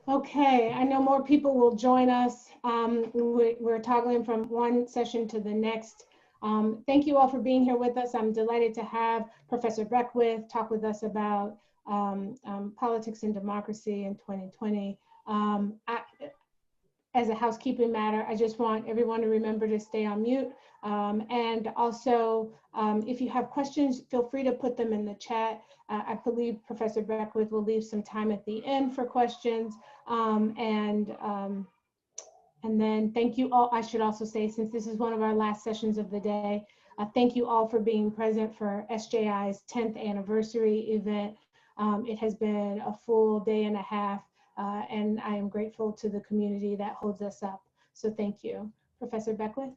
Okay, I know more people will join us. We're toggling from one session to the next. Thank you all for being here with us. I'm delighted to have Professor Beckwith talk with us about politics and democracy in 2020. As a housekeeping matter, I just want everyone to remember to stay on mute. And also, if you have questions, feel free to put them in the chat. I believe Professor Beckwith will leave some time at the end for questions. And then thank you all. I should also say, since this is one of our last sessions of the day, thank you all for being present for SJI's 10th anniversary event. It has been a full day and a half, and I am grateful to the community that holds us up. So thank you. Professor Beckwith.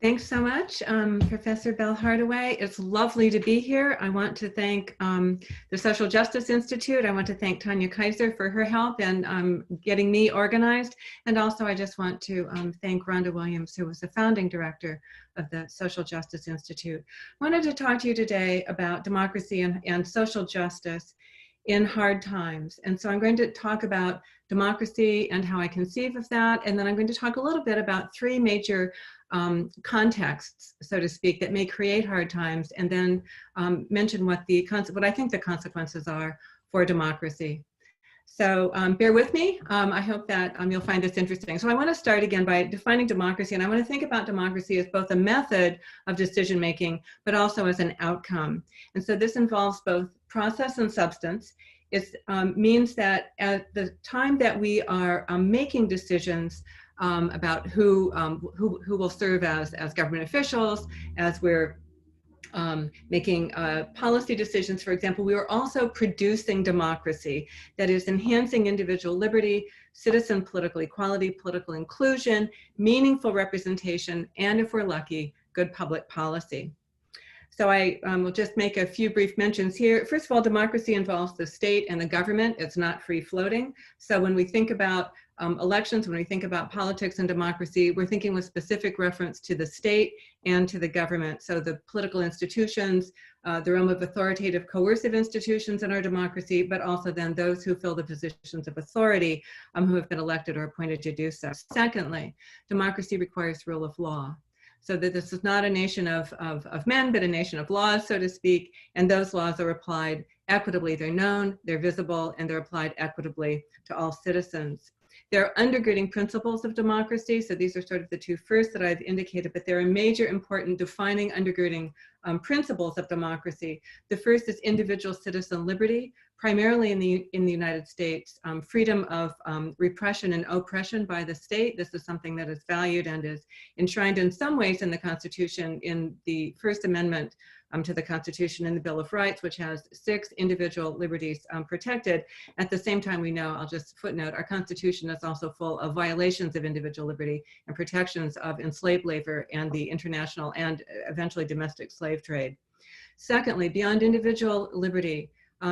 Thanks so much, Professor Bell Hardaway. It's lovely to be here. I want to thank the Social Justice Institute. I want to thank Tanya Kaiser for her help in getting me organized. And also I just want to thank Rhonda Williams, who was the founding director of the Social Justice Institute. I wanted to talk to you today about democracy and social justice in hard times. And so I'm going to talk about democracy and how I conceive of that. And then I'm going to talk a little bit about three major contexts, so to speak, that may create hard times, and then mention what I think the consequences are for democracy. So bear with me. I hope that you'll find this interesting. So I want to start again by defining democracy, and I want to think about democracy as both a method of decision making, but also as an outcome. And so this involves both process and substance. It means that at the time that we are making decisions about who will serve as government officials, as we're making policy decisions, for example, we are also producing democracy that is enhancing individual liberty, citizen political equality, political inclusion, meaningful representation, and if we're lucky, good public policy. So I will just make a few brief mentions here. First of all, democracy involves the state and the government. It's not free floating. So when we think about elections, when we think about politics and democracy, we're thinking with specific reference to the state and to the government. So the political institutions, the realm of authoritative coercive institutions in our democracy, but also then those who fill the positions of authority who have been elected or appointed to do so. Secondly, democracy requires rule of law. So that this is not a nation of men, but a nation of laws, so to speak, and those laws are applied equitably. They're known, they're visible, and they're applied equitably to all citizens. There are undergirding principles of democracy, so these are sort of the two first that I've indicated, but there are major important defining undergirding principles of democracy. The first is individual citizen liberty, primarily in the United States, freedom of repression and oppression by the state. This is something that is valued and is enshrined in some ways in the Constitution, in the First Amendment to the Constitution and the Bill of Rights, which has 6 individual liberties protected. At the same time, we know, I'll just footnote, our Constitution is also full of violations of individual liberty and protections of enslaved labor and the international and eventually domestic slave trade. Secondly, beyond individual liberty,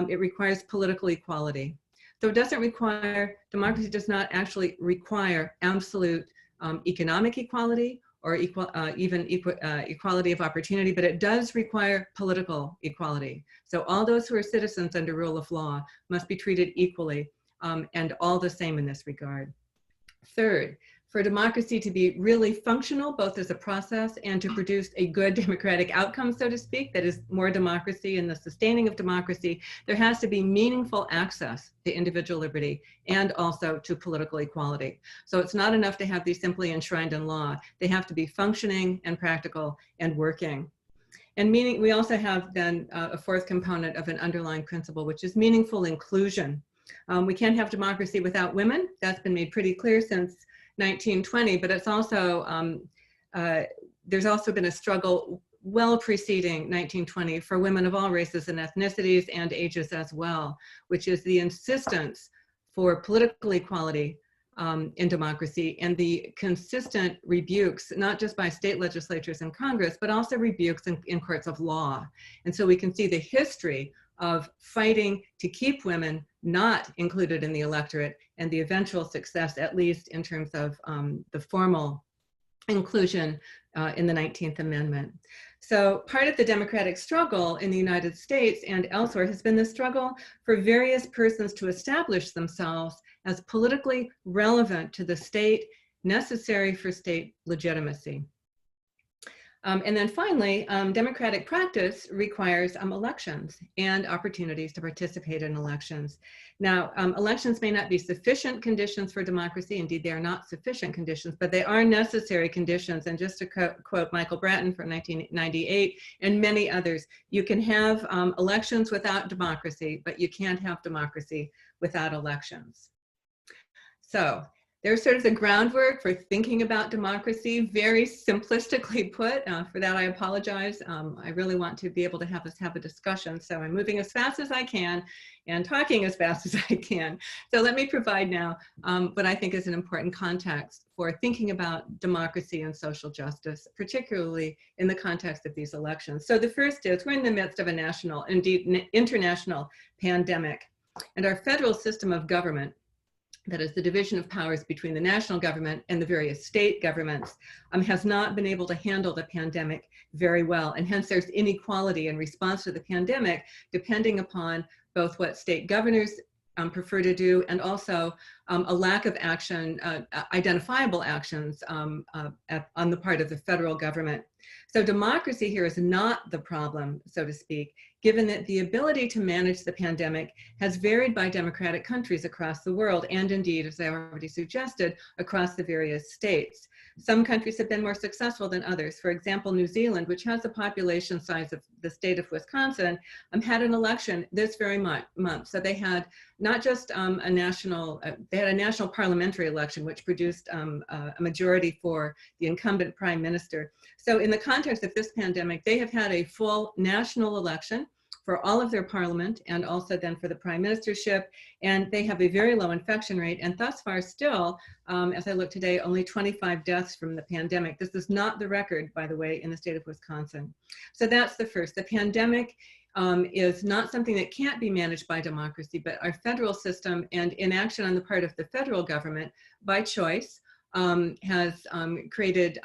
it requires political equality. So it doesn't require, democracy does not actually require absolute economic equality or equality of opportunity, but it does require political equality. So all those who are citizens under rule of law must be treated equally and all the same in this regard. Third, for democracy to be really functional, both as a process and to produce a good democratic outcome, so to speak, that is more democracy and the sustaining of democracy, there has to be meaningful access to individual liberty and also to political equality. So it's not enough to have these simply enshrined in law. They have to be functioning and practical and working. And we also have then a fourth component of an underlying principle, which is meaningful inclusion. We can't have democracy without women. That's been made pretty clear since 1920, but it's also, there's also been a struggle well preceding 1920 for women of all races and ethnicities and ages as well, which is the insistence for political equality in democracy and the consistent rebukes, not just by state legislatures and Congress, but also rebukes in courts of law. And so we can see the history of fighting to keep women not included in the electorate and the eventual success, at least in terms of the formal inclusion in the 19th Amendment. So part of the democratic struggle in the United States and elsewhere has been the struggle for various persons to establish themselves as politically relevant to the state, necessary for state legitimacy. And then finally, democratic practice requires elections and opportunities to participate in elections. Now, elections may not be sufficient conditions for democracy. Indeed, they are not sufficient conditions, but they are necessary conditions. And just to quote Michael Bratton from 1998 and many others, you can have elections without democracy, but you can't have democracy without elections. So there's sort of the groundwork for thinking about democracy, very simplistically put. For that, I apologize. I really want to be able to have us have a discussion. So I'm moving as fast as I can and talking as fast as I can. So let me provide now what I think is an important context for thinking about democracy and social justice, particularly in the context of these elections. So the first is we're in the midst of a national, indeed international pandemic, and our federal system of government, that is the division of powers between the national government and the various state governments, has not been able to handle the pandemic very well. And hence there's inequality in response to the pandemic, depending upon both what state governors prefer to do and also a lack of action, identifiable actions on the part of the federal government. So democracy here is not the problem, so to speak, given that the ability to manage the pandemic has varied by democratic countries across the world, and indeed, as I already suggested, across the various states. Some countries have been more successful than others. For example, New Zealand, which has the population size of the state of Wisconsin, had an election this very month. So they had not just a national parliamentary election, which produced a majority for the incumbent prime minister. So in the context of this pandemic, they have had a full national election for all of their parliament and also then for the prime ministership. And they have a very low infection rate. And thus far still, as I look today, only 25 deaths from the pandemic. This is not the record, by the way, in the state of Wisconsin. So that's the first. The pandemic is not something that can't be managed by democracy, but our federal system and inaction on the part of the federal government by choice has created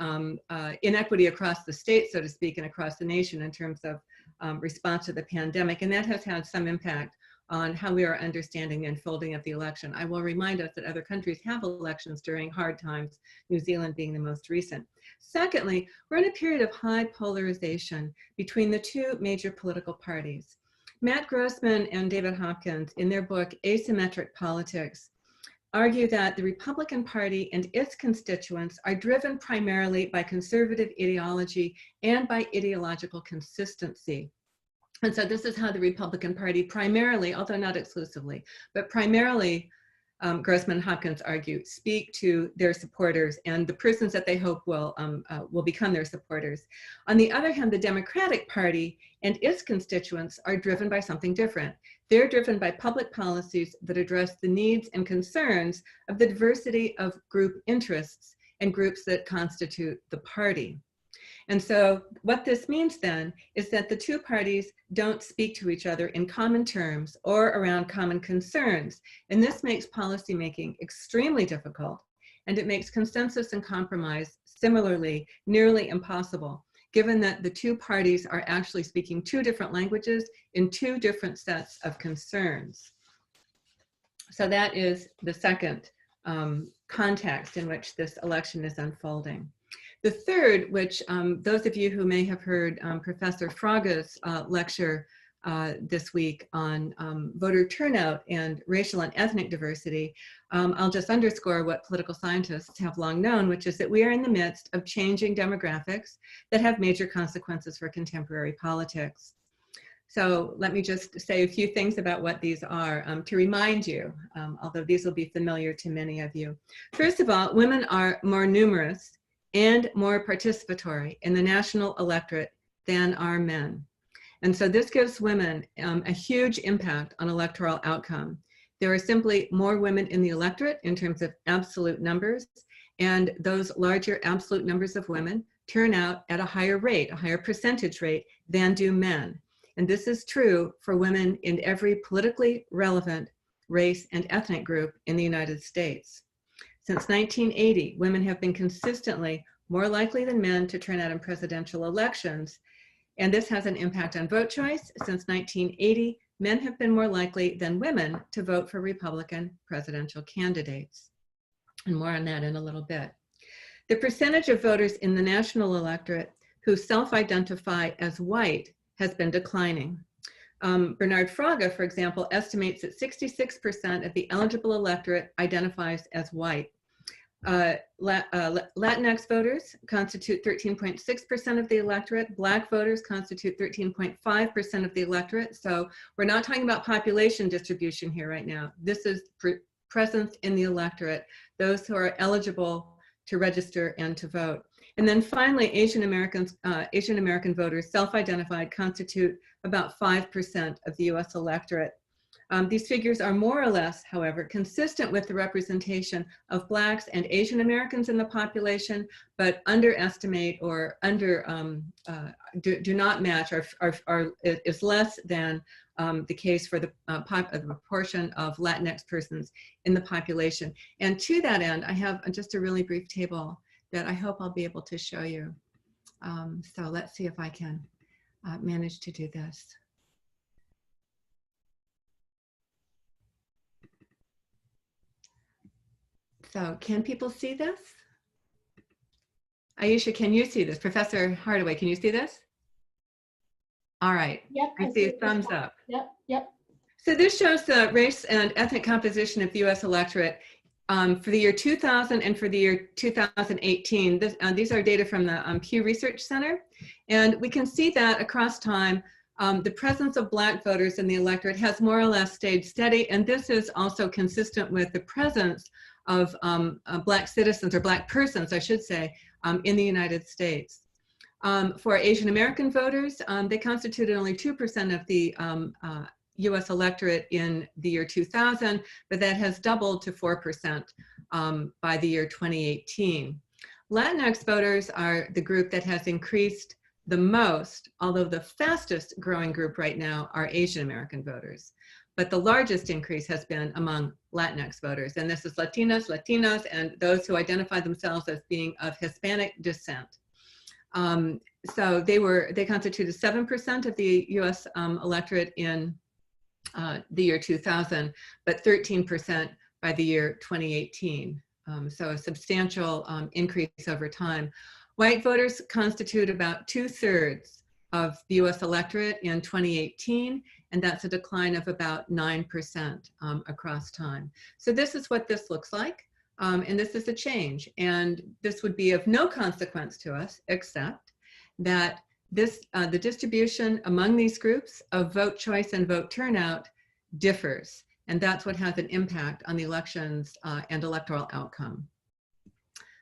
inequity across the state, so to speak, and across the nation in terms of response to the pandemic. And that has had some impact on how we are understanding the unfolding of the election. I will remind us that other countries have elections during hard times, New Zealand being the most recent. Secondly, we're in a period of high polarization between the two major political parties. Matt Grossman and David Hopkins, in their book, Asymmetric Politics, argue that the Republican Party and its constituents are driven primarily by conservative ideology and by ideological consistency. And so this is how the Republican Party primarily, although not exclusively, but primarily, Grossman and Hopkins argue, speak to their supporters and the persons that they hope will become their supporters. On the other hand, the Democratic Party and its constituents are driven by something different. They're driven by public policies that address the needs and concerns of the diversity of group interests and groups that constitute the party. And so what this means then is that the two parties don't speak to each other in common terms or around common concerns. And this makes policymaking extremely difficult, and it makes consensus and compromise similarly nearly impossible, given that the two parties are actually speaking two different languages in two different sets of concerns. So that is the second context in which this election is unfolding. The third, which those of you who may have heard Professor Fraga's lecture this week on voter turnout and racial and ethnic diversity, I'll just underscore what political scientists have long known, which is that we are in the midst of changing demographics that have major consequences for contemporary politics. So let me just say a few things about what these are to remind you, although these will be familiar to many of you. First of all, women are more numerous and more participatory in the national electorate than are men. And so this gives women a huge impact on electoral outcome. There are simply more women in the electorate in terms of absolute numbers, and those larger absolute numbers of women turn out at a higher rate, a higher percentage rate than do men. And this is true for women in every politically relevant race and ethnic group in the United States. Since 1980, women have been consistently more likely than men to turn out in presidential elections, And this has an impact on vote choice. Since 1980, men have been more likely than women to vote for Republican presidential candidates. And more on that in a little bit. The percentage of voters in the national electorate who self-identify as white has been declining. Bernard Fraga, for example, estimates that 66% of the eligible electorate identifies as white. Latinx voters constitute 13.6% of the electorate. Black voters constitute 13.5% of the electorate. So we're not talking about population distribution here right now. This is presence in the electorate, those who are eligible to register and to vote. And then finally, Asian American voters, self-identified, constitute about 5% of the US electorate. These figures are more or less, however, consistent with the representation of Blacks and Asian Americans in the population, but underestimate or do not match or is less than the case for the proportion of Latinx persons in the population. And to that end, I have just a really brief table that I hope I'll be able to show you. So let's see if I can manage to do this. So can people see this? Aisha, can you see this? Professor Hardaway, can you see this? All right. Yep, I see a thumbs up. Yep, yep. So this shows the race and ethnic composition of the US electorate for the year 2000 and for the year 2018. These are data from the Pew Research Center. And we can see that across time, the presence of Black voters in the electorate has more or less stayed steady. And this is also consistent with the presence of Black citizens, or Black persons, I should say, in the United States. For Asian American voters, they constituted only 2% of the US electorate in the year 2000, but that has doubled to 4% by the year 2018. Latinx voters are the group that has increased the most, although the fastest growing group right now are Asian American voters. But the largest increase has been among Latinx voters. And this is Latinas, Latinos, and those who identify themselves as being of Hispanic descent. So they constituted 7% of the US electorate in the year 2000, but 13% by the year 2018. So a substantial increase over time. White voters constitute about 2/3 of the US electorate in 2018, and that's a decline of about 9% across time. So this is what this looks like, and this is a change. And this would be of no consequence to us, except that the distribution among these groups of vote choice and vote turnout differs. And that's what has an impact on the elections and electoral outcome.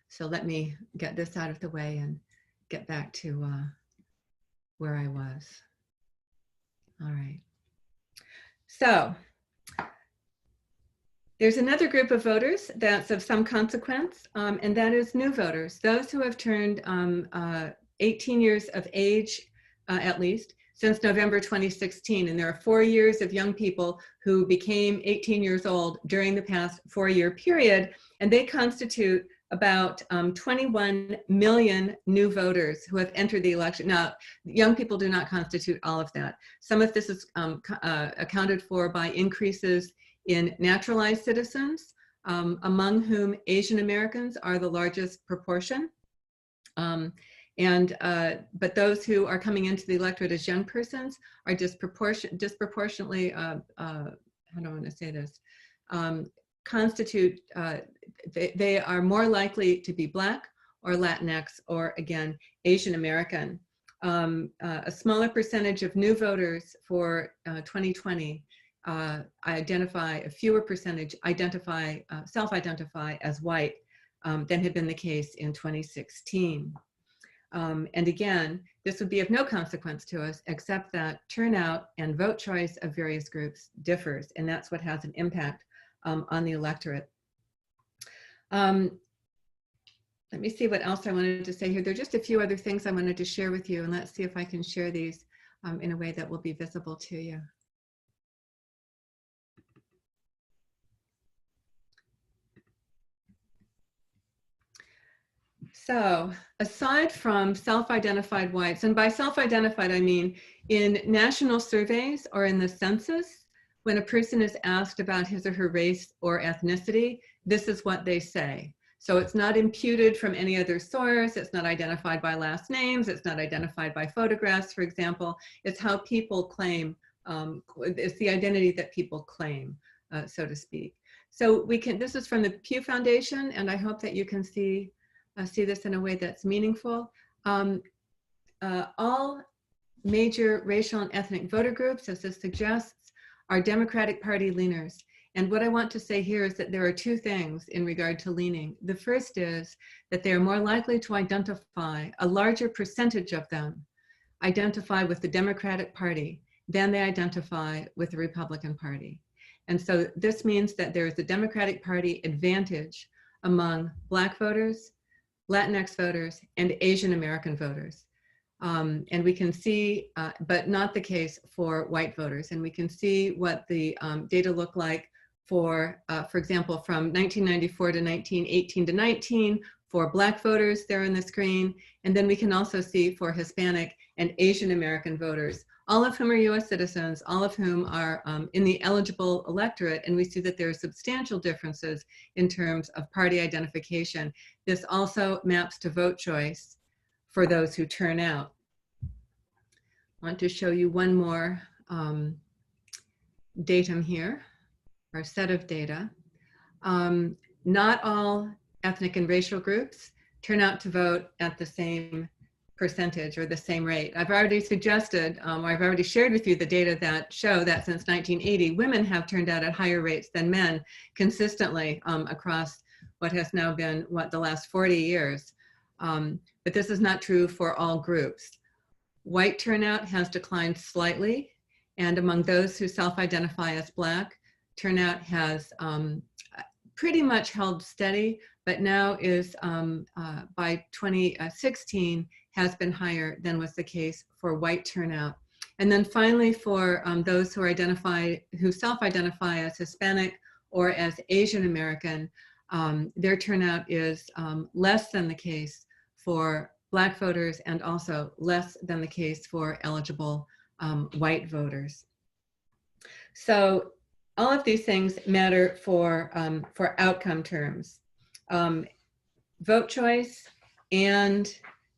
So let me get this out of the way and get back to where I was. All right. So there's another group of voters that's of some consequence, and that is new voters, those who have turned 18 years of age, at least, since November 2016. And there are 4 years of young people who became 18 years old during the past 4-year period, and they constitute about 21 million new voters who have entered the election. Now, young people do not constitute all of that. Some of this is accounted for by increases in naturalized citizens, among whom Asian Americans are the largest proportion. But those who are coming into the electorate as young persons are disproportionately, how do I want to say this, they are more likely to be Black or Latinx or, again, Asian American. A smaller percentage of new voters for 2020 a fewer percentage self-identify as white than had been the case in 2016. And again, this would be of no consequence to us, except that turnout and vote choice of various groups differs, and that's what has an impact on the electorate. Let me see what else I wanted to say here. There are just a few other things I wanted to share with you, and let's see if I can share these in a way that will be visible to you. So aside from self-identified whites, and by self-identified, I mean in national surveys or in the census, when a person is asked about his or her race or ethnicity, this is what they say. So it's not imputed from any other source. It's not identified by last names. It's not identified by photographs, for example. It's how people claim, it's the identity that people claim, so to speak. So this is from the Pew Foundation, and I hope that you can see this in a way that's meaningful. All major racial and ethnic voter groups, as this suggests, are Democratic Party leaners. And what I want to say here is that there are two things in regard to leaning. The first is that they are more likely to identify, a larger percentage of them identify with the Democratic Party than they identify with the Republican Party. And so this means that there is a Democratic Party advantage among Black voters, Latinx voters, and Asian American voters. And we can see, but not the case for white voters. And we can see what the data look like for example, from 1994 to 1918 to 19, for Black voters there on the screen. And then we can also see for Hispanic and Asian American voters, all of whom are US citizens, all of whom are in the eligible electorate. And we see that there are substantial differences in terms of party identification. This also maps to vote choice for those who turn out. I want to show you one more datum here, or set of data. Not all ethnic and racial groups turn out to vote at the same percentage or the same rate. I've already suggested, or I've already shared with you the data that show that since 1980, women have turned out at higher rates than men consistently across what has now been, the last 40 years. But this is not true for all groups. White turnout has declined slightly, and among those who self-identify as Black, turnout has pretty much held steady, but now is, by 2016, has been higher than was the case for white turnout. And then finally, for those who self-identify as Hispanic or as Asian American, their turnout is less than the case for Black voters, and also less than the case for eligible white voters. So all of these things matter for outcome terms. Vote choice and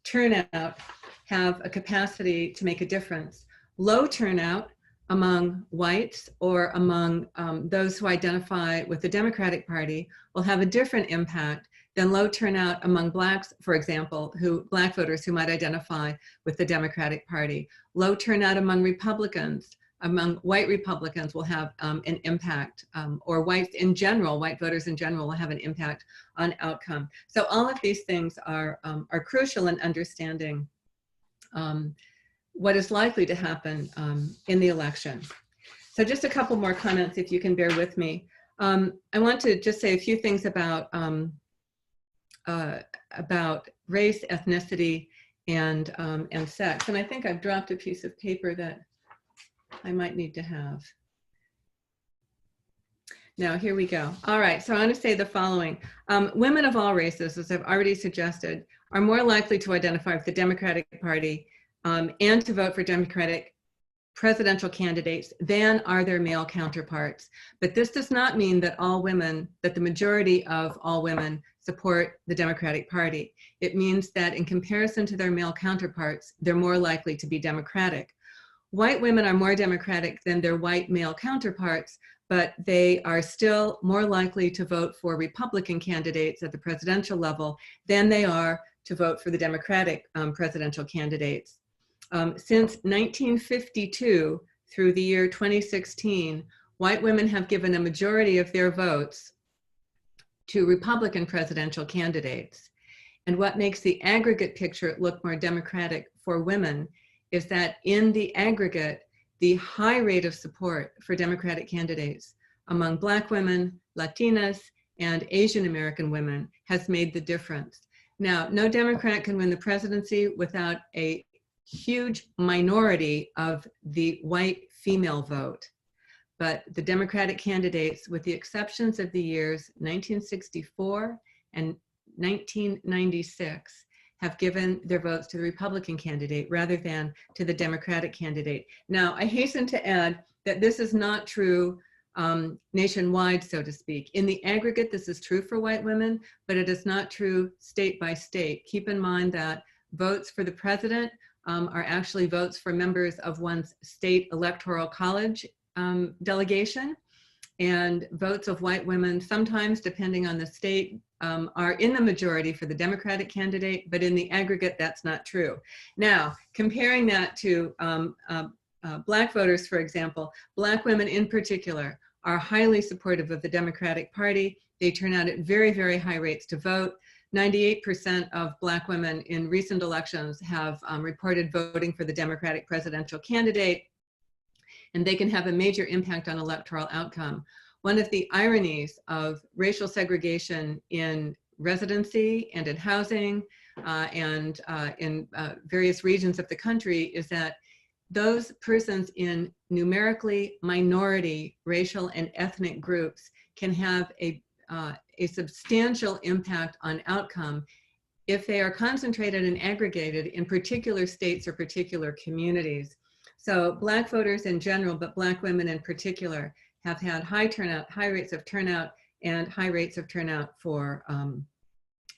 turnout have a capacity to make a difference. Low turnout among whites or among those who identify with the Democratic Party will have a different impact than low turnout among Blacks, for example, Black voters who might identify with the Democratic Party. Low turnout among Republicans, among white Republicans, will have an impact, or whites in general, white voters in general, will have an impact on outcome. So all of these things are crucial in understanding what is likely to happen in the election. So just a couple more comments, if you can bear with me. I want to just say a few things about race, ethnicity, and sex. And I think I've dropped a piece of paper that I might need to have. Now, here we go. All right, so I want to say the following. Women of all races, as I've already suggested, are more likely to identify with the Democratic Party and to vote for Democratic presidential candidates than are their male counterparts. But this does not mean that the majority of all women support the Democratic Party. It means that in comparison to their male counterparts, they're more likely to be Democratic. White women are more Democratic than their white male counterparts, but they are still more likely to vote for Republican candidates at the presidential level than they are to vote for the Democratic presidential candidates. Since 1952 through the year 2016, white women have given a majority of their votes to Republican presidential candidates. And what makes the aggregate picture look more Democratic for women is that in the aggregate, the high rate of support for Democratic candidates among Black women, Latinas, and Asian American women has made the difference. Now, no Democrat can win the presidency without a huge minority of the white female vote. But the Democratic candidates, with the exceptions of the years 1964 and 1996 have given their votes to the Republican candidate rather than to the Democratic candidate. Now, I hasten to add that this is not true nationwide, so to speak. In the aggregate, this is true for white women, but it is not true state by state. Keep in mind that votes for the president are actually votes for members of one's state electoral college delegation, and votes of white women, sometimes depending on the state, are in the majority for the Democratic candidate, but in the aggregate, that's not true. Now, comparing that to Black voters, for example, Black women in particular are highly supportive of the Democratic Party. They turn out at very, very high rates to vote. 98% of Black women in recent elections have reported voting for the Democratic presidential candidate, and they can have a major impact on electoral outcome. One of the ironies of racial segregation in residency and in housing and in various regions of the country is that those persons in numerically minority racial and ethnic groups can have a substantial impact on outcome if they are concentrated and aggregated in particular states or particular communities. So Black voters in general, but Black women in particular, have had high turnout, high rates of turnout, and high rates of turnout for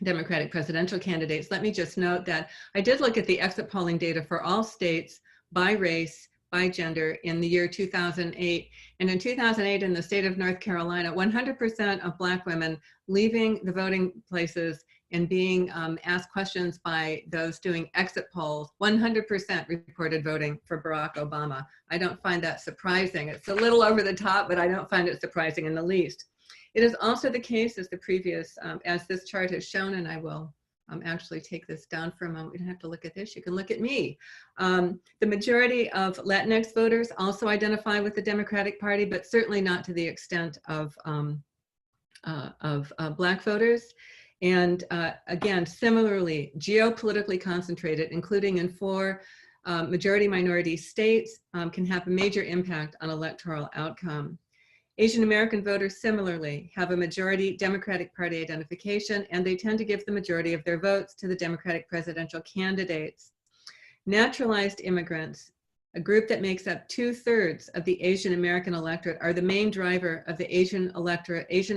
Democratic presidential candidates. Let me just note that I did look at the exit polling data for all states by race, by gender in the year 2008. And in 2008, in the state of North Carolina, 100% of Black women leaving the voting places and being asked questions by those doing exit polls, 100% reported voting for Barack Obama. I don't find that surprising. It's a little over the top, but I don't find it surprising in the least. It is also the case as the previous, as this chart has shown, and I will actually take this down for a moment. We don't have to look at this, you can look at me. The majority of Latinx voters also identify with the Democratic Party, but certainly not to the extent of Black voters. And again, similarly, geopolitically concentrated, including in 4 majority minority states, can have a major impact on electoral outcome. Asian American voters similarly have a majority Democratic Party identification, and they tend to give the majority of their votes to the Democratic presidential candidates. Naturalized immigrants, a group that makes up 2/3 of the Asian American electorate, are the main driver of the Asian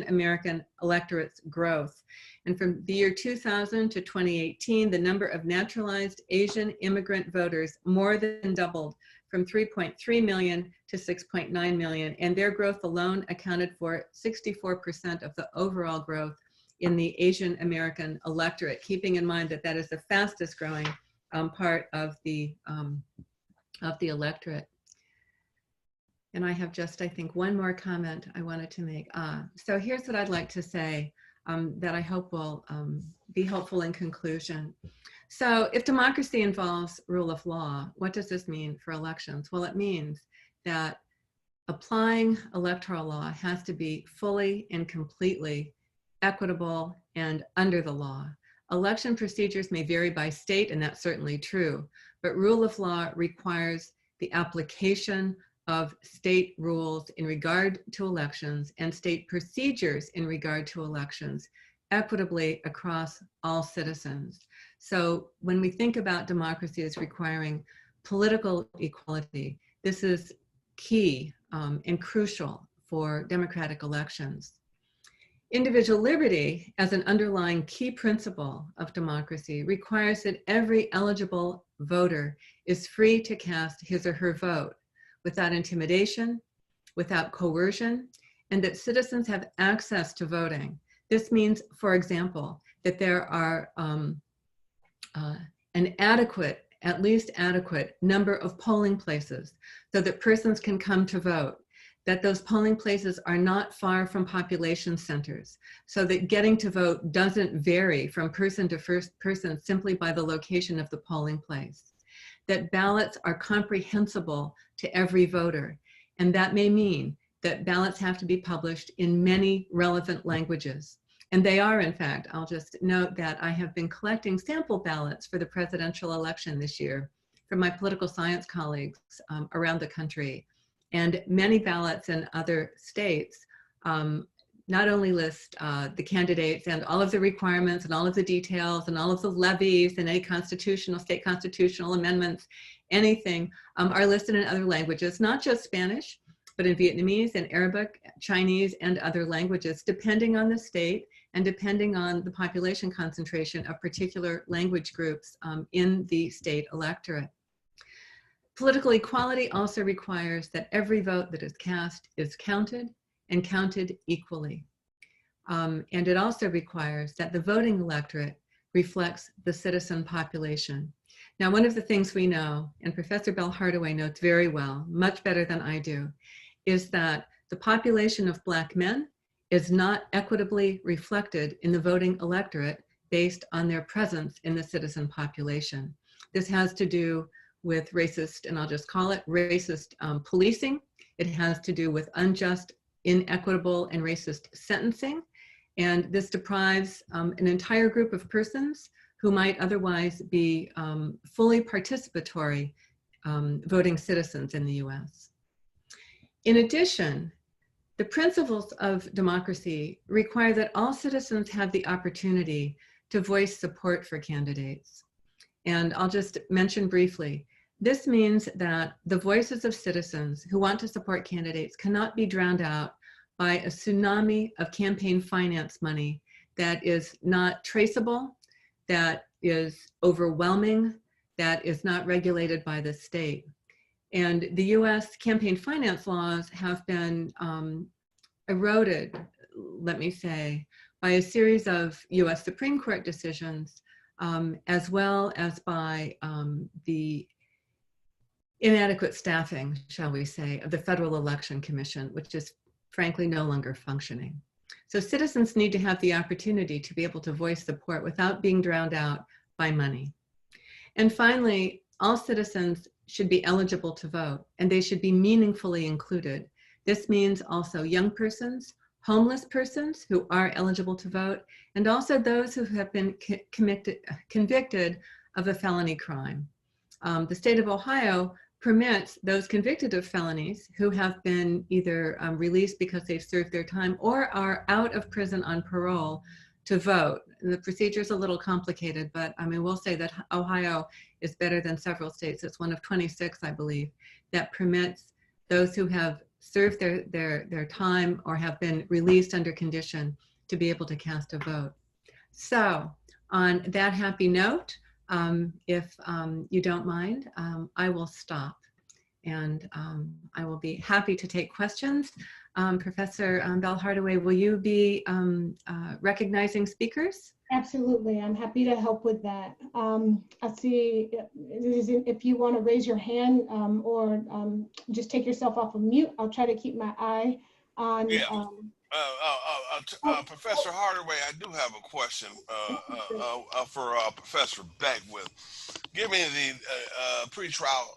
American electorate's growth. And from the year 2000 to 2018, the number of naturalized Asian immigrant voters more than doubled, from 3.3 million to 6.9 million, and their growth alone accounted for 64% of the overall growth in the Asian American electorate, keeping in mind that that is the fastest growing part of the electorate. And I have just, I think, one more comment I wanted to make. So here's what I'd like to say that I hope will be helpful in conclusion. So if democracy involves rule of law, what does this mean for elections? Well, it means that applying electoral law has to be fully and completely equitable and under the law. Election procedures may vary by state, and that's certainly true, but rule of law requires the application of state rules in regard to elections and state procedures in regard to elections equitably across all citizens. So when we think about democracy as requiring political equality, this is key and crucial for democratic elections. Individual liberty, as an underlying key principle of democracy, requires that every eligible voter is free to cast his or her vote without intimidation, without coercion, and that citizens have access to voting. This means, for example, that there are an adequate, at least adequate, number of polling places so that persons can come to vote, that those polling places are not far from population centers, so that getting to vote doesn't vary from person to person simply by the location of the polling place, that ballots are comprehensible to every voter, and that may mean that ballots have to be published in many relevant languages. And they are, in fact. I'll just note that I have been collecting sample ballots for the presidential election this year from my political science colleagues around the country. And many ballots in other states, not only list the candidates and all of the requirements and all of the details and all of the levies and any state constitutional amendments, anything, are listed in other languages, not just Spanish, but in Vietnamese and Arabic, Chinese, and other languages, depending on the state and depending on the population concentration of particular language groups in the state electorate. Political equality also requires that every vote that is cast is counted and counted equally. And it also requires that the voting electorate reflects the citizen population. Now, one of the things we know, and Professor Bell Hardaway knows very well, much better than I do, is that the population of Black men is not equitably reflected in the voting electorate based on their presence in the citizen population. This has to do with racist, and I'll just call it racist policing. It has to do with unjust, inequitable, and racist sentencing. And this deprives an entire group of persons who might otherwise be fully participatory voting citizens in the US. In addition, the principles of democracy require that all citizens have the opportunity to voice support for candidates. And I'll just mention briefly, this means that the voices of citizens who want to support candidates cannot be drowned out by a tsunami of campaign finance money that is not traceable, that is overwhelming, that is not regulated by the state. And the US campaign finance laws have been eroded, let me say, by a series of US Supreme Court decisions, as well as by the inadequate staffing, shall we say, of the Federal Election Commission, which is frankly no longer functioning. So citizens need to have the opportunity to be able to voice support without being drowned out by money. And finally, all citizens should be eligible to vote, and they should be meaningfully included. This means also young persons, homeless persons who are eligible to vote, and also those who have been convicted of a felony crime. The state of Ohio permits those convicted of felonies who have been either released because they've served their time or are out of prison on parole to vote. And the procedure is a little complicated, but I mean, we'll say that Ohio is better than several states. It's one of 26, I believe, that permits those who have served their time or have been released under condition to be able to cast a vote. So on that happy note, if you don't mind, I will stop, and I will be happy to take questions. Professor Bell Hardaway, will you be recognizing speakers? Absolutely, I'm happy to help with that. I see if you want to raise your hand or just take yourself off of mute, I'll try to keep my eye on. Yeah. Professor Hardaway, I do have a question for Professor Beckwith. Give me the pre-trial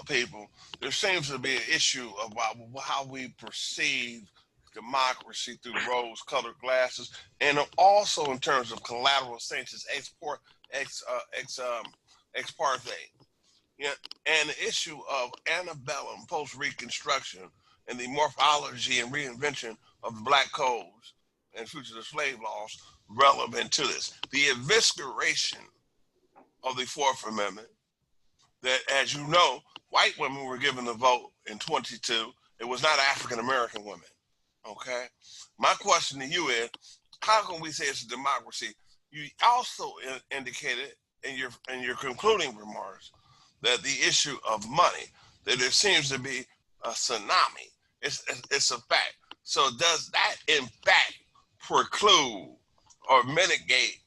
people. There seems to be an issue about how we perceive democracy through rose-colored glasses, and also in terms of collateral sanctions, ex parte. Yeah, and the issue of antebellum post-Reconstruction and the morphology and reinvention of the Black codes and fugitive slave laws relevant to this. The evisceration of the Fourth Amendment, that, as you know, white women were given the vote in 22. It was not African-American women, okay? My question to you is, how can we say it's a democracy? You also indicated in your concluding remarks that the issue of money, that there seems to be a tsunami. It's a fact. So does that in fact preclude or mitigate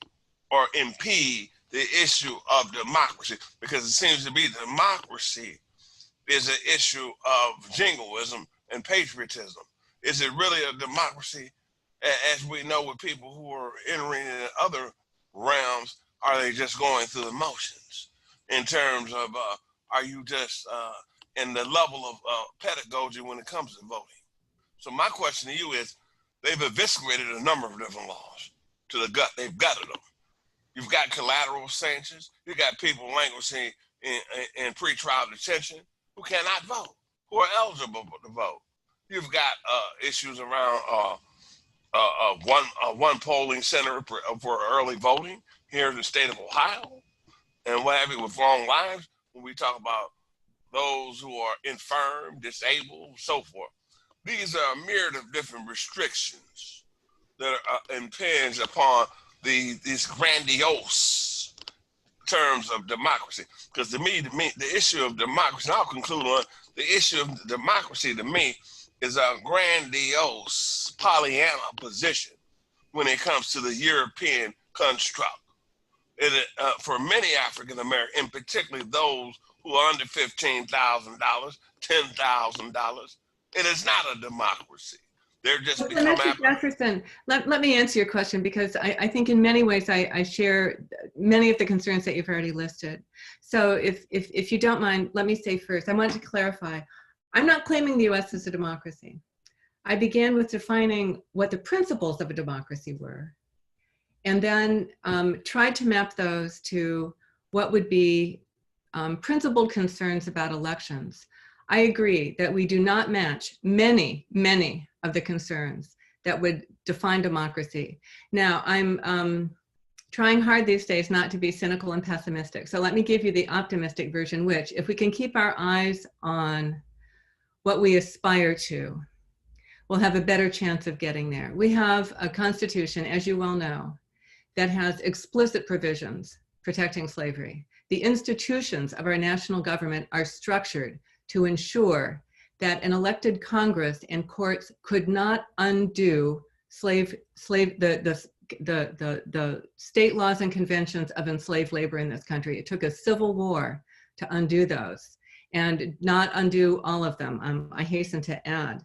or impede the issue of democracy? Because it seems to be democracy is an issue of jingoism and patriotism. Is it really a democracy? As we know with people who are entering in other realms, are they just going through the motions in terms of, are you just in the level of pedagogy when it comes to voting? So my question to you is, they've eviscerated a number of different laws to the gut. They've gutted them. You've got collateral sanctions. You've got people languishing in pretrial detention who cannot vote, who are eligible to vote. You've got issues around one polling center for early voting here in the state of Ohio, and what have you, with long lives. When we talk about those who are infirm, disabled, so forth, these are a myriad of different restrictions that impinge upon these grandiose terms of democracy. Because to me, the issue of democracy, and I'll conclude on the issue of democracy to me is a grandiose Pollyanna position when it comes to the European construct. For many African Americans, and particularly those who are under $15,000, $10,000, it is not a democracy. They're just become Mr. Jefferson, let me answer your question, because I think in many ways I share many of the concerns that you've already listed. So if you don't mind, let me say first, I want to clarify, I'm not claiming the US is a democracy. I began with defining what the principles of a democracy were, and then tried to map those to what would be principled concerns about elections. I agree that we do not match many of the concerns that would define democracy. Now, I'm trying hard these days not to be cynical and pessimistic. So let me give you the optimistic version, which, if we can keep our eyes on what we aspire to, we'll have a better chance of getting there. We have a constitution, as you well know, that has explicit provisions protecting slavery. The institutions of our national government are structured to ensure that an elected Congress and courts could not undo the state laws and conventions of enslaved labor in this country. It took a civil war to undo those, and not undo all of them, I hasten to add.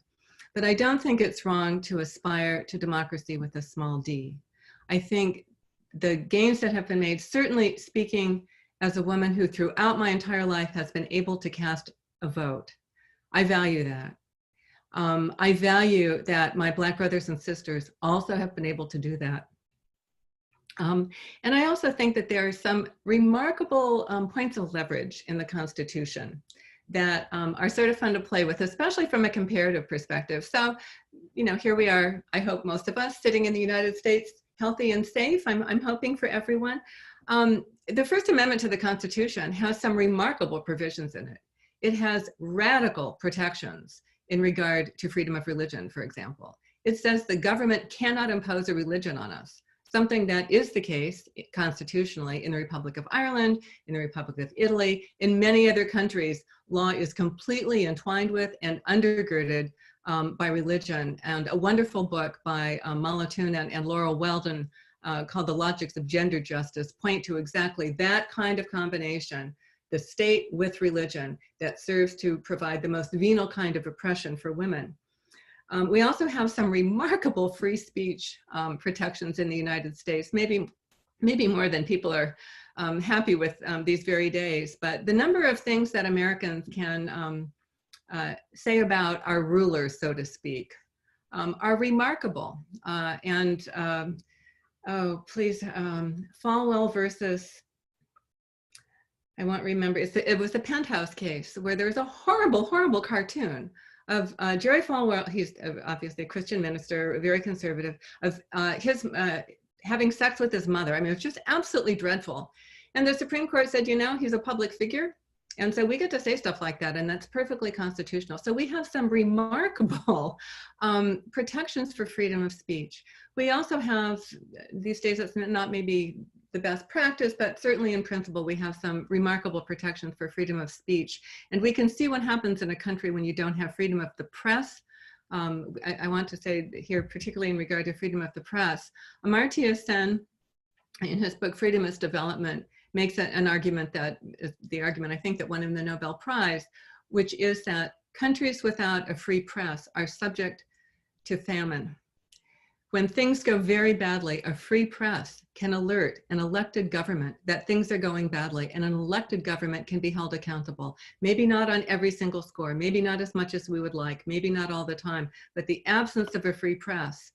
But I don't think it's wrong to aspire to democracy with a small d. I think the gains that have been made, certainly speaking as a woman who throughout my entire life has been able to cast a vote, I value that. I value that my Black brothers and sisters also have been able to do that. And I also think that there are some remarkable points of leverage in the Constitution that are sort of fun to play with, especially from a comparative perspective. So, you know, here we are, I hope most of us sitting in the United States, healthy and safe. I'm hoping for everyone. The First Amendment to the Constitution has some remarkable provisions in it. It has radical protections in regard to freedom of religion, for example. It says the government cannot impose a religion on us, something that is the case constitutionally in the Republic of Ireland, in the Republic of Italy, in many other countries. Law is completely entwined with and undergirded by religion. And a wonderful book by Malatun and Laurel Weldon called The Logics of Gender Justice point to exactly that kind of combination, the state with religion, that serves to provide the most venal kind of oppression for women. We also have some remarkable free speech protections in the United States, maybe more than people are happy with these very days. But the number of things that Americans can say about our rulers, so to speak, are remarkable. Oh, please, Falwell versus, I won't remember, it was the Penthouse case where there was a horrible cartoon of Jerry Falwell. He's obviously a Christian minister, very conservative, of his having sex with his mother. I mean, it was just absolutely dreadful. And the Supreme Court said, you know, he's a public figure, and so we get to say stuff like that, and that's perfectly constitutional. So we have some remarkable protections for freedom of speech. We also have, these days it's not maybe the best practice, but certainly in principle, we have some remarkable protections for freedom of speech. And we can see what happens in a country when you don't have freedom of the press. I want to say here, particularly in regard to freedom of the press, Amartya Sen, in his book, Freedom is Development, makes an argument that is the argument I think that won him the Nobel Prize, which is that countries without a free press are subject to famine. When things go very badly, a free press can alert an elected government that things are going badly, and an elected government can be held accountable. Maybe not on every single score, maybe not as much as we would like, maybe not all the time, but the absence of a free press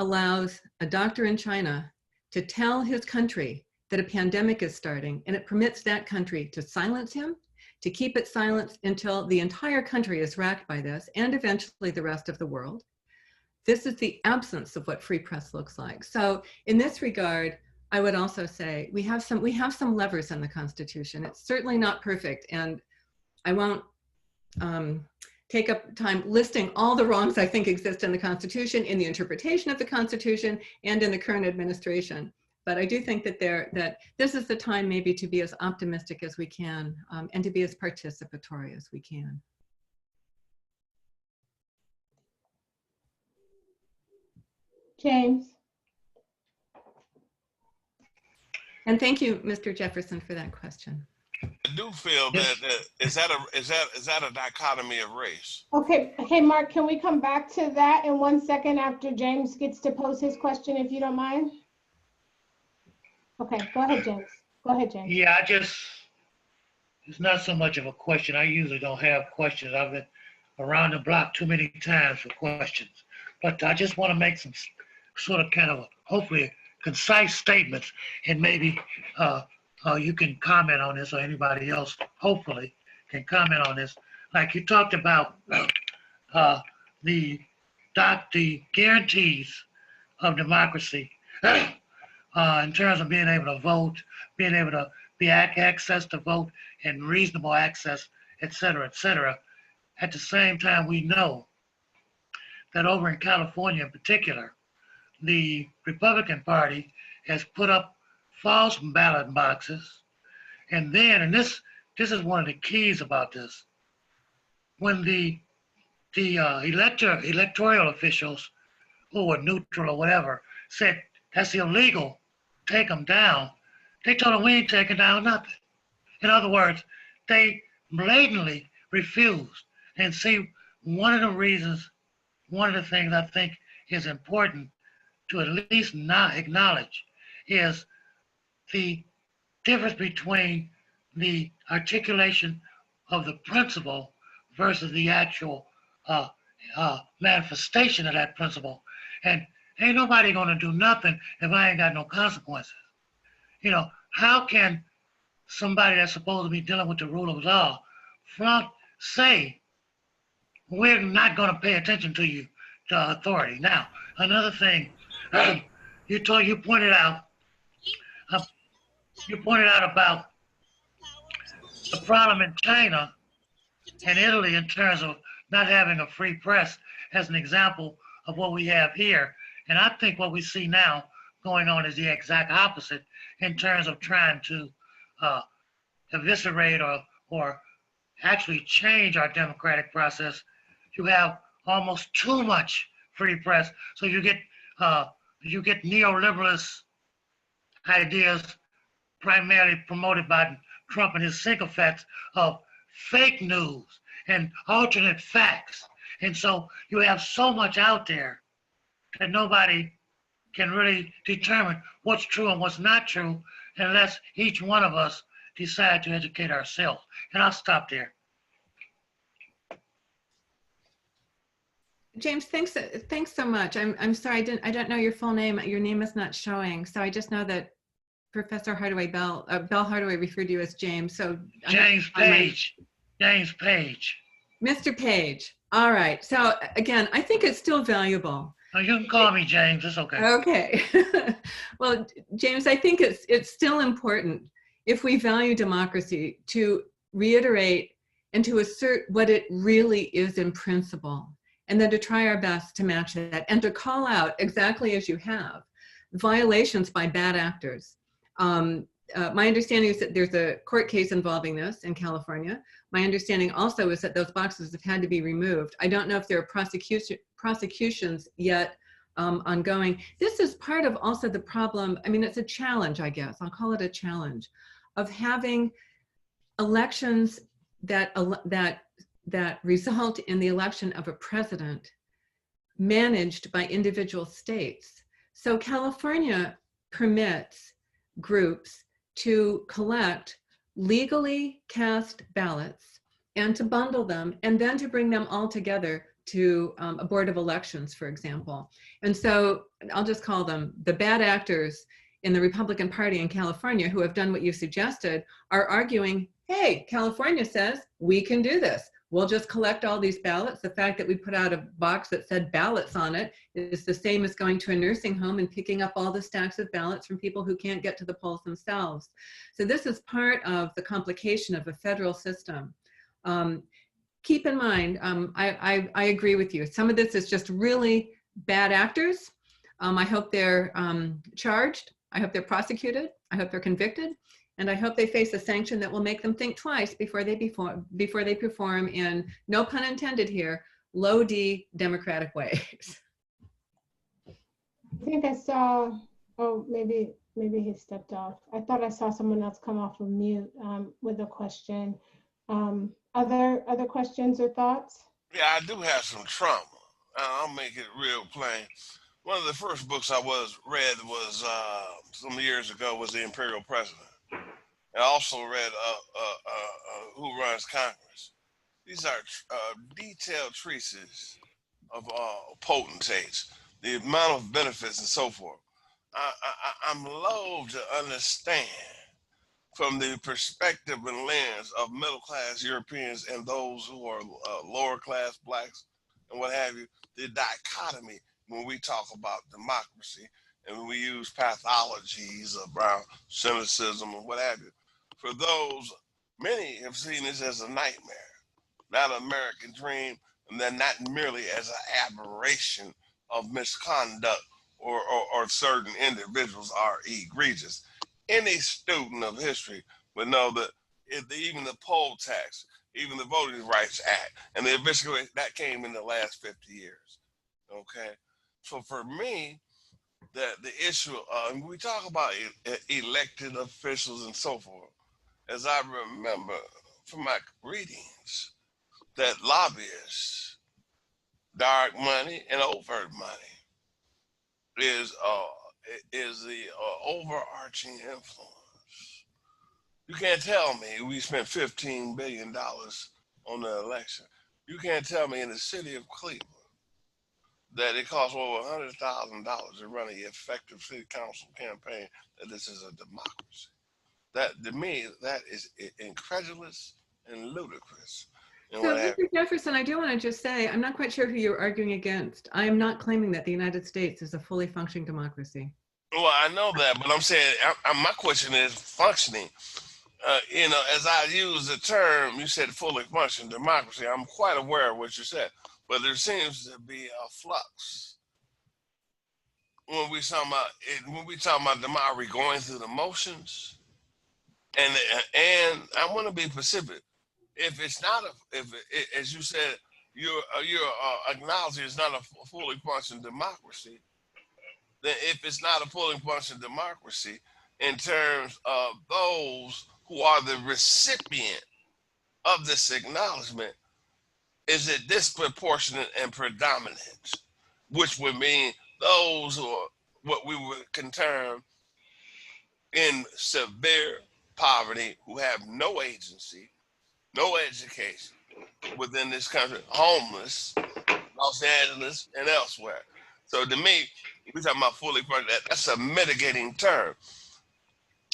allows a doctor in China to tell his country that a pandemic is starting, and it permits that country to silence him, to keep it silent until the entire country is racked by this, and eventually the rest of the world. This is the absence of what free press looks like. So in this regard, I would also say we have some levers in the Constitution. It's certainly not perfect, and I won't take up time listing all the wrongs I think exist in the Constitution, in the interpretation of the Constitution, and in the current administration. But I do think that this is the time maybe to be as optimistic as we can, and to be as participatory as we can. James. And thank you, Mr. Jefferson, for that question. I do feel that is that a dichotomy of race? Okay, Mark, can we come back to that in 1 second after James gets to pose his question, if you don't mind? Okay, go ahead, James. Go ahead, James. Yeah, it's not so much of a question. I usually don't have questions. I've been around the block too many times for questions. But I just want to make some sort of kind of, hopefully, concise statements, and maybe you can comment on this, or anybody else, hopefully, can comment on this. Like you talked about the guarantees of democracy in terms of being able to vote, being able to be access to vote and reasonable access, et cetera, et cetera. At the same time, we know that over in California in particular, the Republican Party has put up false ballot boxes. And then, and this is one of the keys about this, when the electoral officials who were neutral or whatever said that's illegal, take them down, they told them we ain't taking down nothing. In other words, they blatantly refused. And see, one of the things I think is important to at least not acknowledge is the difference between the articulation of the principle versus the actual manifestation of that principle. And ain't nobody gonna do nothing if I ain't got no consequences. You know, how can somebody that's supposed to be dealing with the rule of law say, we're not gonna pay attention to you, to authority? Now, another thing, you pointed out about the problem in China and Italy in terms of not having a free press as an example of what we have here. And I think what we see now going on is the exact opposite in terms of trying to eviscerate or actually change our democratic process. You have almost too much free press, so you get neoliberalist ideas primarily promoted by Trump and his sycophants of fake news and alternate facts. And so you have so much out there that nobody can really determine what's true and what's not true unless each one of us decide to educate ourselves. And I'll stop there. James, thanks so much. I'm sorry, I don't know your full name. Your name is not showing. So I just know that Professor Hardaway Bell Hardaway referred to you as James. So James Page. James Page. Mr. Page. All right. So again, I think it's still valuable. Oh, you can call me James. It's okay. Okay. Well, James, I think it's still important, if we value democracy, to reiterate and to assert what it really is in principle, and then to try our best to match that and to call out, exactly as you have, violations by bad actors. My understanding is that there's a court case involving this in California. My understanding also is that those boxes have had to be removed. I don't know if there are prosecutions yet ongoing. This is part of also the problem. I mean, it's a challenge, I guess. I'll call it a challenge of having elections that result in the election of a president managed by individual states. So California permits groups to collect legally cast ballots and to bundle them and then to bring them all together to a board of elections, for example. And so I'll just call them the bad actors in the Republican Party in California who have done what you suggested are arguing, hey, California says we can do this. We'll just collect all these ballots. The fact that we put out a box that said ballots on it is the same as going to a nursing home and picking up all the stacks of ballots from people who can't get to the polls themselves. So this is part of the complication of a federal system. Keep in mind, I agree with you. Some of this is just really bad actors. I hope they're charged. I hope they're prosecuted. I hope they're convicted. And I hope they face a sanction that will make them think twice before they perform in, no pun intended here, low D democratic ways. I think I saw, oh, maybe he stepped off. I thought I saw someone else come off of mute with a question. Other questions or thoughts? Yeah, I do have some trauma. I'll make it real plain. One of the first books I read was some years ago was The Imperial President. I also read Who Runs Congress. These are detailed treatises of potentates, the amount of benefits and so forth. I'm loath to understand from the perspective and lens of middle-class Europeans and those who are lower-class blacks and what have you, the dichotomy when we talk about democracy and when we use pathologies around cynicism and what have you. For those, many have seen this as a nightmare, not an American dream, and then not merely as an aberration of misconduct or certain individuals are egregious. Any student of history would know that even the poll tax, even the Voting Rights Act, and the evisceration that came in the last 50 years. Okay, so for me, the issue we talk about elected officials and so forth. As I remember from my readings, that lobbyists, dark money, and overt money is the overarching influence. You can't tell me we spent $15 billion on the election. You can't tell me in the city of Cleveland that it costs over $100,000 to run an effective city council campaign that this is a democracy. That, to me, that is incredulous and ludicrous. And So, Mr. Jefferson, I do want to just say, I'm not quite sure who you're arguing against. I am not claiming that the United States is a fully functioning democracy. Well, I know that, but I'm saying, my question is functioning. As I use the term, you said fully functioning democracy. I'm quite aware of what you said, but there seems to be a flux. When we talk about democracy going through the motions, and I want to be specific. If it's not as you said, you're acknowledging it's not a fully functioning democracy, then if it's not a fully functioning democracy in terms of those who are the recipient of this acknowledgement, is it disproportionate and predominant, which would mean those who are what we would term in severe poverty, who have no agency, no education within this country, homeless, Los Angeles and elsewhere. So to me, we're talking about fully functioning, that's a mitigating term.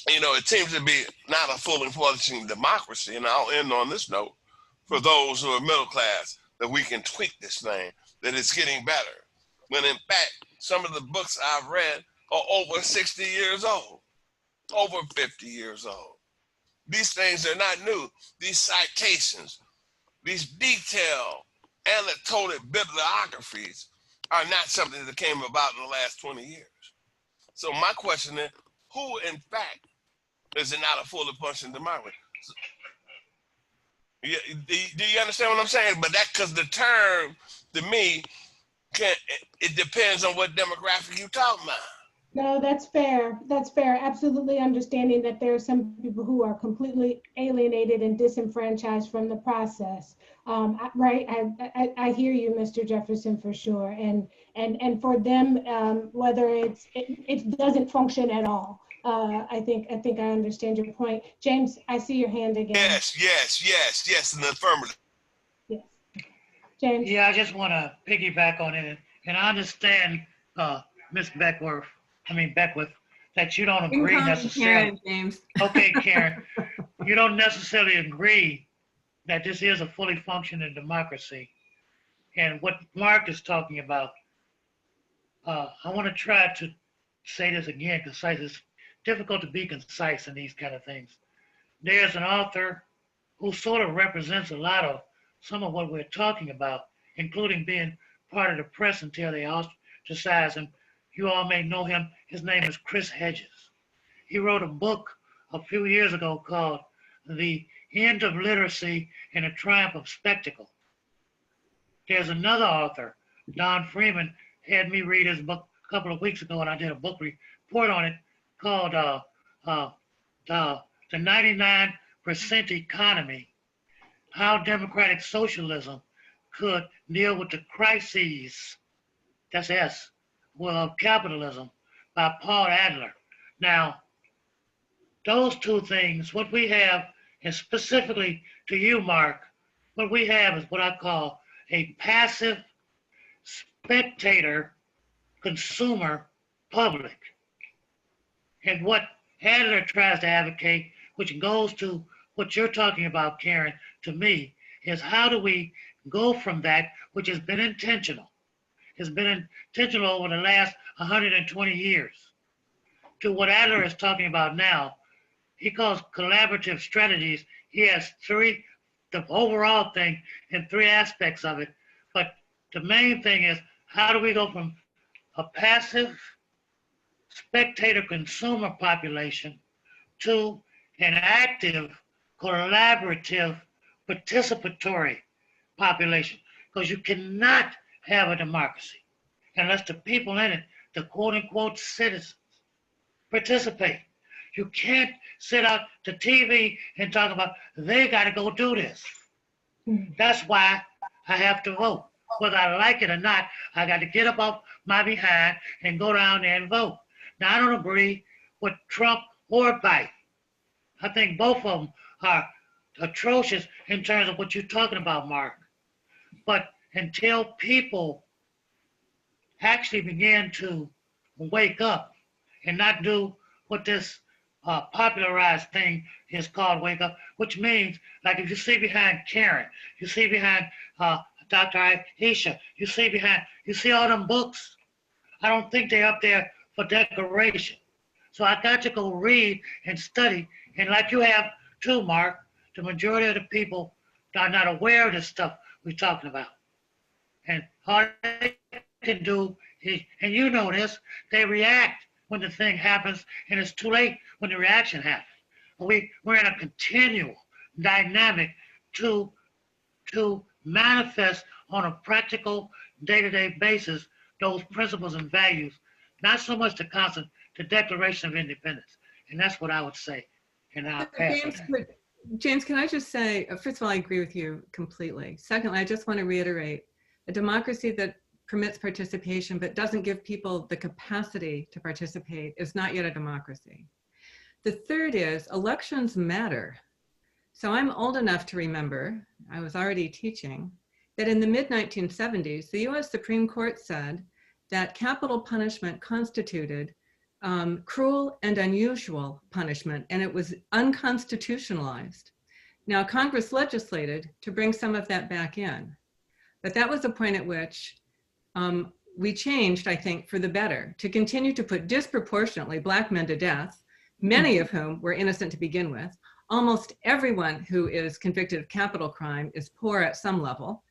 It seems to be not a fully functioning democracy, and I'll end on this note, for those who are middle class, that we can tweak this thing, that it's getting better. When in fact, some of the books I've read are over 60 years old, over 50 years old. These things are not new. These citations, these detailed, annotated bibliographies are not something that came about in the last 20 years. So my question is, who in fact is it not a fully functioning democracy? Do you understand what I'm saying? But because the term, to me, it depends on what demographic you're talking about. No, that's fair. That's fair. Absolutely understanding that there are some people who are completely alienated and disenfranchised from the process. Right? I hear you, Mr. Jefferson, for sure. And for them, whether it doesn't function at all. I think I understand your point. James, I see your hand again. Yes, in the affirmative. Yes. James? Yeah, I just want to piggyback on it. And I understand Ms. Beckwith that you don't You can agree call me necessarily. Karen, James. Okay, Karen, you don't necessarily agree that this is a fully functioning democracy. And what Mark is talking about, I want to try to say this again, concise. It's difficult to be concise in these kind of things. There's an author who sort of represents a lot of some of what we're talking about, including being part of the press until they ostracize him. You all may know him. His name is Chris Hedges. He wrote a book a few years ago called The End of Literacy and the Triumph of Spectacle. There's another author, Don Freeman, had me read his book a couple of weeks ago, and I did a book report on it called The 99% Economy, How Democratic Socialism Could Deal with the Crises, that's S, well, of capitalism, by Paul Adler. Now, those two things, what we have, and specifically to you, Mark, what we have is what I call a passive spectator consumer public. And what Adler tries to advocate, which goes to what you're talking about, Karen, to me, is how do we go from that, which has been intentional, over the last 120 years, to what Adler is talking about now. He calls collaborative strategies. He has three, the overall thing, and three aspects of it. But the main thing is, how do we go from a passive spectator consumer population to an active, collaborative, participatory population? Because you cannot have a democracy unless the people in it, the quote unquote citizens, participate. You can't sit out the TV and talk about they got to go do this. That's why I have to vote. Whether I like it or not, I got to get up off my behind and go down there and vote. Now, I don't agree with Trump or Biden. I think both of them are atrocious in terms of what you're talking about, Mark. But until people actually begin to wake up and not do what this popularized thing is called wake up, which means, like if you see behind Karen, you see behind Dr. Aisha, you see all them books. I don't think they're up there for decoration. So I got to go read and study. And like you have too, Mark, the majority of the people are not aware of this stuff we're talking about. And all they can do is, and you know this, they react when the thing happens, and it's too late when the reaction happens. We're in a continual dynamic to manifest on a practical day-to-day basis those principles and values, not so much the Declaration of Independence. And that's what I would say. And I'll pass it. James, can I just say, first of all, I agree with you completely. Secondly, I just want to reiterate, a democracy that permits participation but doesn't give people the capacity to participate is not yet a democracy. The third is elections matter. So I'm old enough to remember, I was already teaching, that in the mid-1970s, the US Supreme Court said that capital punishment constituted cruel and unusual punishment, and it was unconstitutionalized. Now, Congress legislated to bring some of that back in, but that was a point at which we changed, I think, for the better, to continue to put disproportionately Black men to death, many of whom were innocent to begin with. Almost everyone who is convicted of capital crime is poor at some level,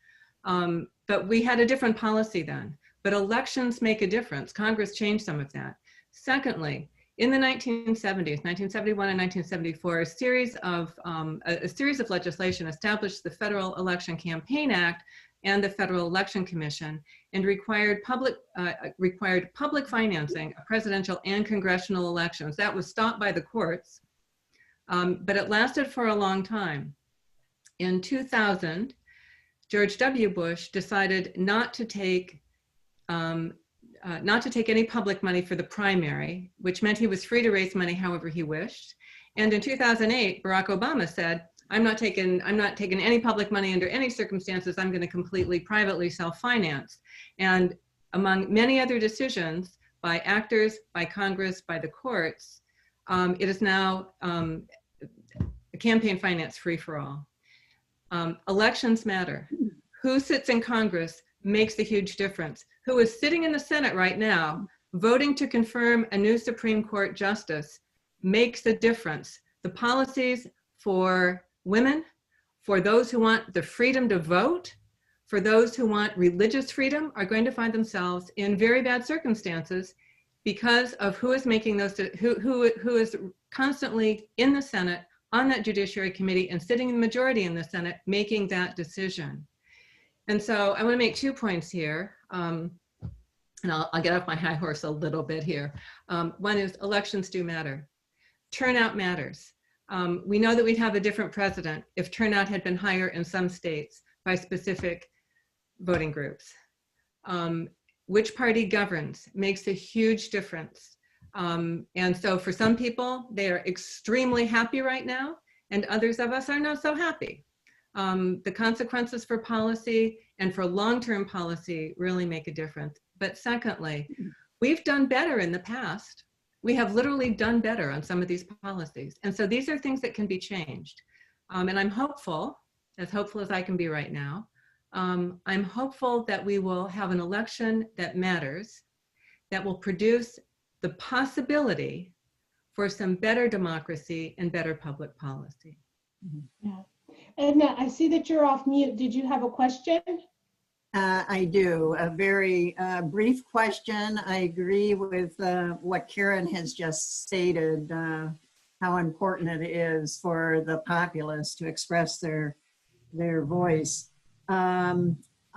but we had a different policy then. But elections make a difference. Congress changed some of that. Secondly, in the 1970s, 1971 and 1974, a series of legislation established the Federal Election Campaign Act and the Federal Election Commission, and required public financing of presidential and congressional elections. That was stopped by the courts, but it lasted for a long time. In 2000, George W. Bush decided not to take any public money for the primary, which meant he was free to raise money however he wished. And in 2008, Barack Obama said, I'm not taking any public money under any circumstances. I'm going to completely privately self-finance. And among many other decisions by actors, by Congress, by the courts, it is now a campaign finance free-for-all. Elections matter. Who sits in Congress makes a huge difference. Who is sitting in the Senate right now, voting to confirm a new Supreme Court justice makes a difference. The policies for women, for those who want the freedom to vote, for those who want religious freedom are going to find themselves in very bad circumstances because of who is making those, who is constantly in the Senate, on that Judiciary Committee and sitting in the majority in the Senate, making that decision. And so I want to make 2 points here. And I'll get off my high horse a little bit here. One is elections do matter. Turnout matters. We know that we'd have a different president if turnout had been higher in some states by specific voting groups. Which party governs makes a huge difference. And so for some people, they are extremely happy right now, and others of us are not so happy. The consequences for policy and for long-term policy really make a difference. But secondly, we've done better in the past. We have literally done better on some of these policies. And so these are things that can be changed. And I'm hopeful as I can be right now, I'm hopeful that we will have an election that matters, that will produce the possibility for some better democracy and better public policy. Yeah. And I see that you're off mute. Did you have a question? I do. A very brief question. I agree with what Karen has just stated, how important it is for the populace to express their voice.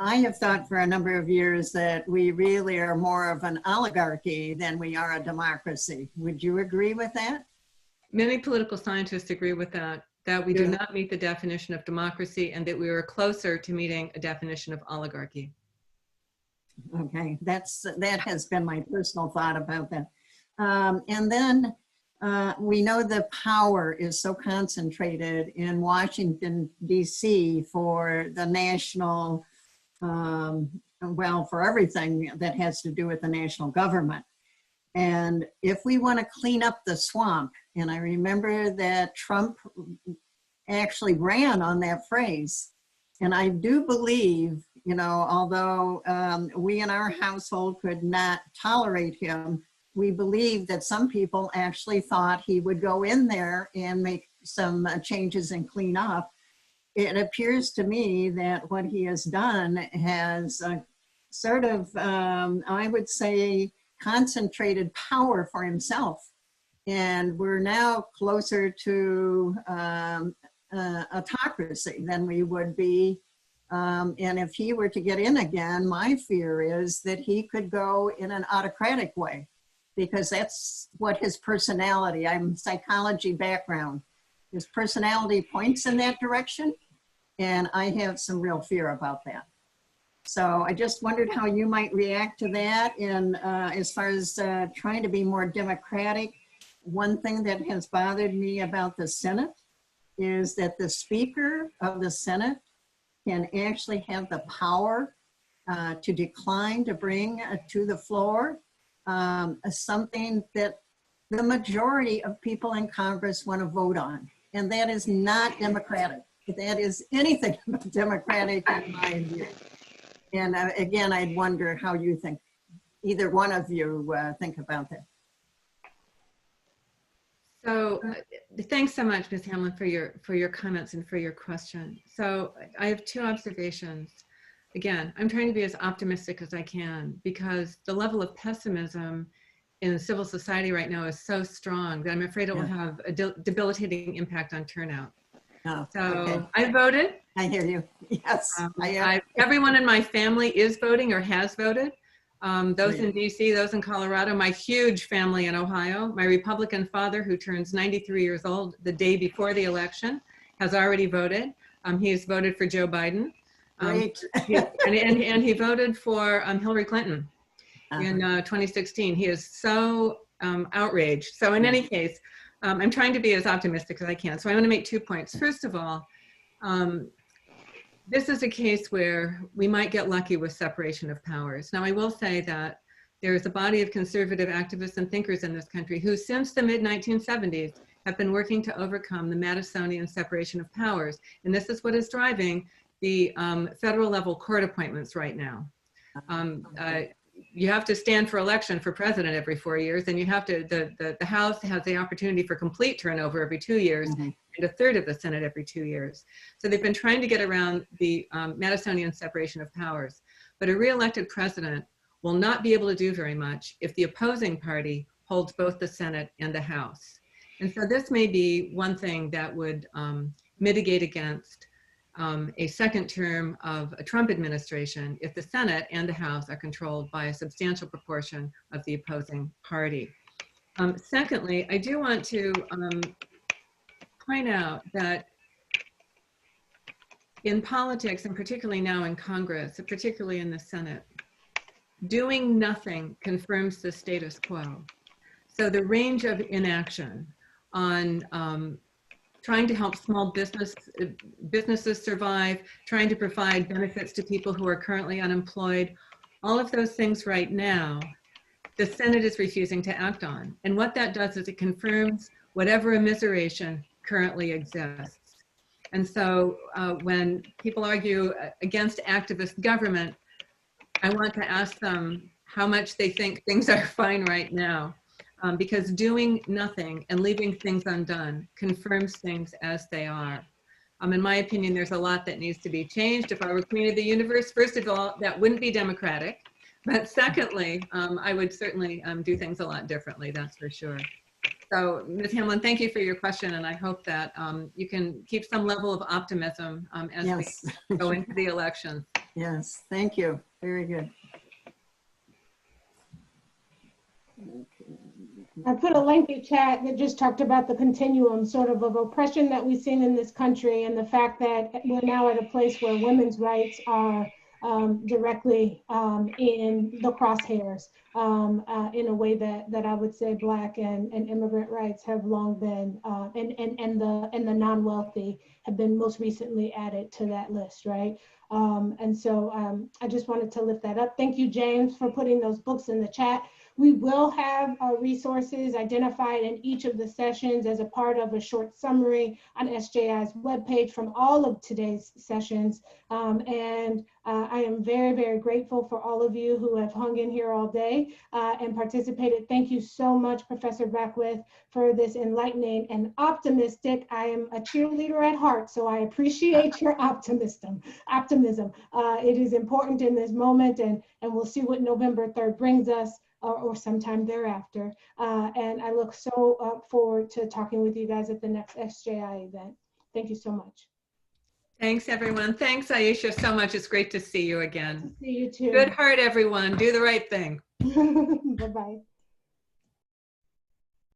I have thought for a number of years that we really are more of an oligarchy than we are a democracy. Would you agree with that? Many political scientists agree with that we do not meet the definition of democracy and that we are closer to meeting a definition of oligarchy. Okay, that has been my personal thought about that. And then we know the power is so concentrated in Washington, D.C. for the national, well, for everything that has to do with the national government. And if we want to clean up the swamp, and I remember that Trump actually ran on that phrase, and I do believe, you know, although we in our household could not tolerate him, we believe that some people actually thought he would go in there and make some changes and clean up. It appears to me that what he has done has sort of, I would say, concentrated power for himself. And we're now closer to autocracy than we would be. And if he were to get in again, my fear is that he could go in an autocratic way, because that's what his personality, I'm psychology background, his personality points in that direction. And I have some real fear about that. So I just wondered how you might react to that. And as far as trying to be more democratic, one thing that has bothered me about the Senate is that the Speaker of the Senate can actually have the power to decline to bring to the floor something that the majority of people in Congress want to vote on. And that is not democratic. That is anything but democratic in my view. And again, I'd wonder how you think, either one of you think about that. So thanks so much, Ms. Hamlin, for your comments and for your question. So I have 2 observations. Again, I'm trying to be as optimistic as I can because the level of pessimism in civil society right now is so strong that I'm afraid it will have a debilitating impact on turnout. Oh, so okay. I voted. I hear you. Yes. Everyone in my family is voting or has voted. Those in DC, those in Colorado, my huge family in Ohio, my Republican father who turns 93 years old the day before the election has already voted. He has voted for Joe Biden. Great. and he voted for Hillary Clinton in 2016. He is so outraged. So in any case, I'm trying to be as optimistic as I can. So I want to make 2 points. First of all, this is a case where we might get lucky with separation of powers. Now, I will say that there is a body of conservative activists and thinkers in this country who, since the mid-1970s, have been working to overcome the Madisonian separation of powers. And this is what is driving the federal level court appointments right now. You have to stand for election for president every 4 years, and you have to, the House has the opportunity for complete turnover every 2 years, and a third of the Senate every 2 years. So they've been trying to get around the Madisonian separation of powers. But a re-elected president will not be able to do very much if the opposing party holds both the Senate and the House. And so this may be one thing that would mitigate against a second term of a Trump administration if the Senate and the House are controlled by a substantial proportion of the opposing party. Secondly, I do want to point out that in politics, and particularly now in Congress, particularly in the Senate, doing nothing confirms the status quo. So the range of inaction on trying to help small businesses survive, trying to provide benefits to people who are currently unemployed, all of those things right now, the Senate is refusing to act on. And what that does is it confirms whatever immiseration currently exists. And so when people argue against activist government, I want to ask them how much they think things are fine right now. Because doing nothing and leaving things undone confirms things as they are. In my opinion, there's a lot that needs to be changed. If I were queen of the universe, first of all, that wouldn't be democratic. But secondly, I would certainly do things a lot differently, that's for sure. So, Ms. Hamlin, thank you for your question, and I hope that you can keep some level of optimism as we go into the election. Yes, thank you. Very good. I put a lengthy chat that just talked about the continuum sort of oppression that we've seen in this country, and the fact that we're now at a place where women's rights are directly in the crosshairs in a way that I would say Black and immigrant rights have long been, and the non-wealthy have been most recently added to that list, right? And so I just wanted to lift that up. Thank you, James, for putting those books in the chat. We will have resources identified in each of the sessions as a part of a short summary on SJI's webpage from all of today's sessions. And I am very, very grateful for all of you who have hung in here all day and participated. Thank you so much, Professor Beckwith, for this enlightening and optimistic. I am a cheerleader at heart, so I appreciate your optimism. It is important in this moment, and we'll see what November 3rd brings us. Or sometime thereafter. And I look so forward to talking with you guys at the next SJI event. Thank you so much. Thanks, everyone. Thanks, Aisha, so much. It's great to see you again. See you too. Good heart, everyone. Do the right thing. Bye-bye.